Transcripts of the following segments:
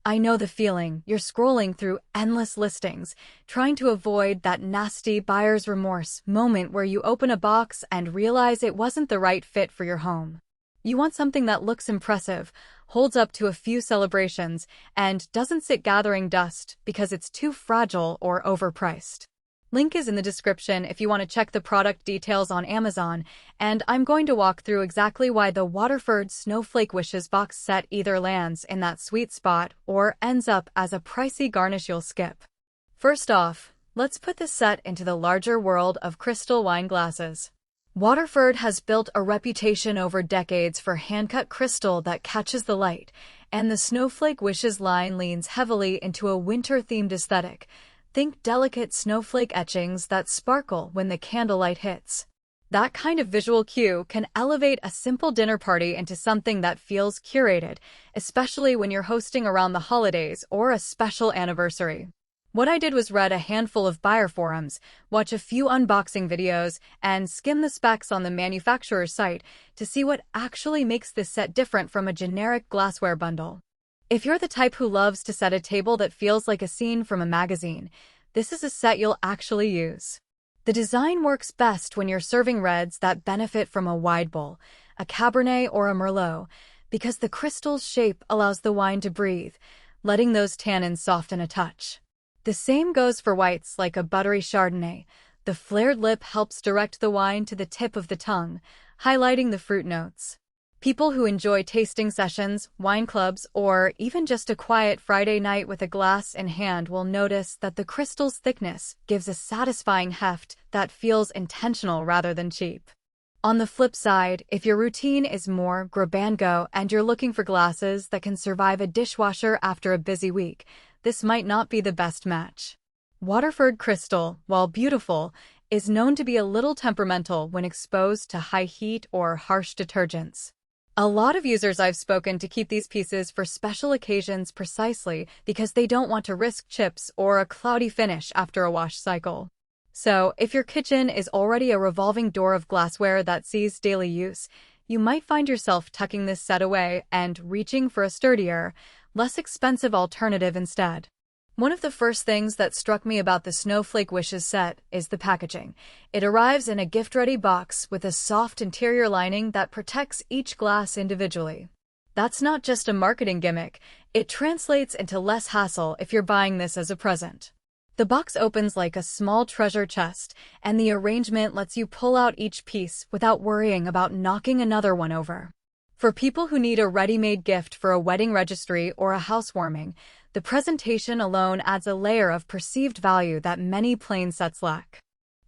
I know the feeling. You're scrolling through endless listings, trying to avoid that nasty buyer's remorse moment where you open a box and realize it wasn't the right fit for your home. You want something that looks impressive, holds up to a few celebrations, and doesn't sit gathering dust because it's too fragile or overpriced. Link is in the description if you want to check the product details on Amazon, and I'm going to walk through exactly why the Waterford Snowflake Wishes box set either lands in that sweet spot or ends up as a pricey garnish you'll skip. First off, let's put this set into the larger world of crystal wine glasses. Waterford has built a reputation over decades for hand-cut crystal that catches the light, and the Snowflake Wishes line leans heavily into a winter-themed aesthetic. Think delicate snowflake etchings that sparkle when the candlelight hits. That kind of visual cue can elevate a simple dinner party into something that feels curated, especially when you're hosting around the holidays or a special anniversary. What I did was read a handful of buyer forums, watch a few unboxing videos, and skim the specs on the manufacturer's site to see what actually makes this set different from a generic glassware bundle. If you're the type who loves to set a table that feels like a scene from a magazine, this is a set you'll actually use. The design works best when you're serving reds that benefit from a wide bowl, a Cabernet or a Merlot, because the crystal's shape allows the wine to breathe, letting those tannins soften a touch. The same goes for whites like a buttery Chardonnay. The flared lip helps direct the wine to the tip of the tongue, highlighting the fruit notes. People who enjoy tasting sessions, wine clubs, or even just a quiet Friday night with a glass in hand will notice that the crystal's thickness gives a satisfying heft that feels intentional rather than cheap. On the flip side, if your routine is more grab-and-go and you're looking for glasses that can survive a dishwasher after a busy week, this might not be the best match. Waterford crystal, while beautiful, is known to be a little temperamental when exposed to high heat or harsh detergents. A lot of users I've spoken to keep these pieces for special occasions precisely because they don't want to risk chips or a cloudy finish after a wash cycle. So, if your kitchen is already a revolving door of glassware that sees daily use, you might find yourself tucking this set away and reaching for a sturdier, less expensive alternative instead. One of the first things that struck me about the Snowflake Wishes set is the packaging. It arrives in a gift-ready box with a soft interior lining that protects each glass individually. That's not just a marketing gimmick, it translates into less hassle if you're buying this as a present. The box opens like a small treasure chest, and the arrangement lets you pull out each piece without worrying about knocking another one over. For people who need a ready-made gift for a wedding registry or a housewarming, the presentation alone adds a layer of perceived value that many plain sets lack.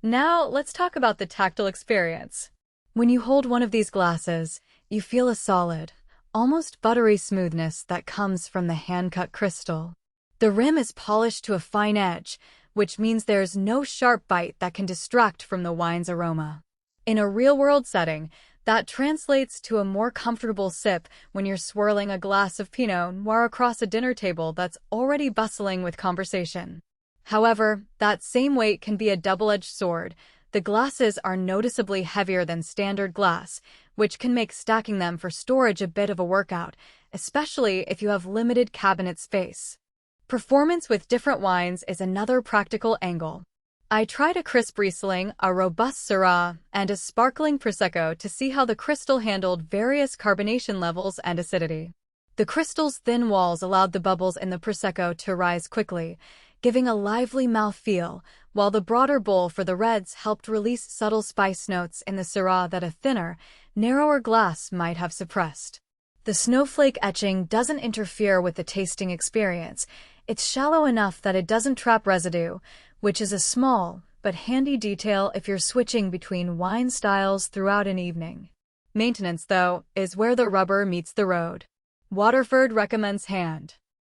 Now, let's talk about the tactile experience. When you hold one of these glasses, you feel a solid, almost buttery smoothness that comes from the hand-cut crystal. The rim is polished to a fine edge, which means there's no sharp bite that can distract from the wine's aroma. In a real-world setting, that translates to a more comfortable sip when you're swirling a glass of Pinot Noir across a dinner table that's already bustling with conversation. However, that same weight can be a double-edged sword. The glasses are noticeably heavier than standard glass, which can make stacking them for storage a bit of a workout, especially if you have limited cabinet space. Performance with different wines is another practical angle. I tried a crisp Riesling, a robust Syrah, and a sparkling Prosecco to see how the crystal handled various carbonation levels and acidity. The crystal's thin walls allowed the bubbles in the Prosecco to rise quickly, giving a lively mouthfeel, while the broader bowl for the reds helped release subtle spice notes in the Syrah that a thinner, narrower glass might have suppressed. The snowflake etching doesn't interfere with the tasting experience. It's shallow enough that it doesn't trap residue, which is a small but handy detail if you're switching between wine styles throughout an evening. Maintenance, though, is where the rubber meets the road. Waterford recommends hand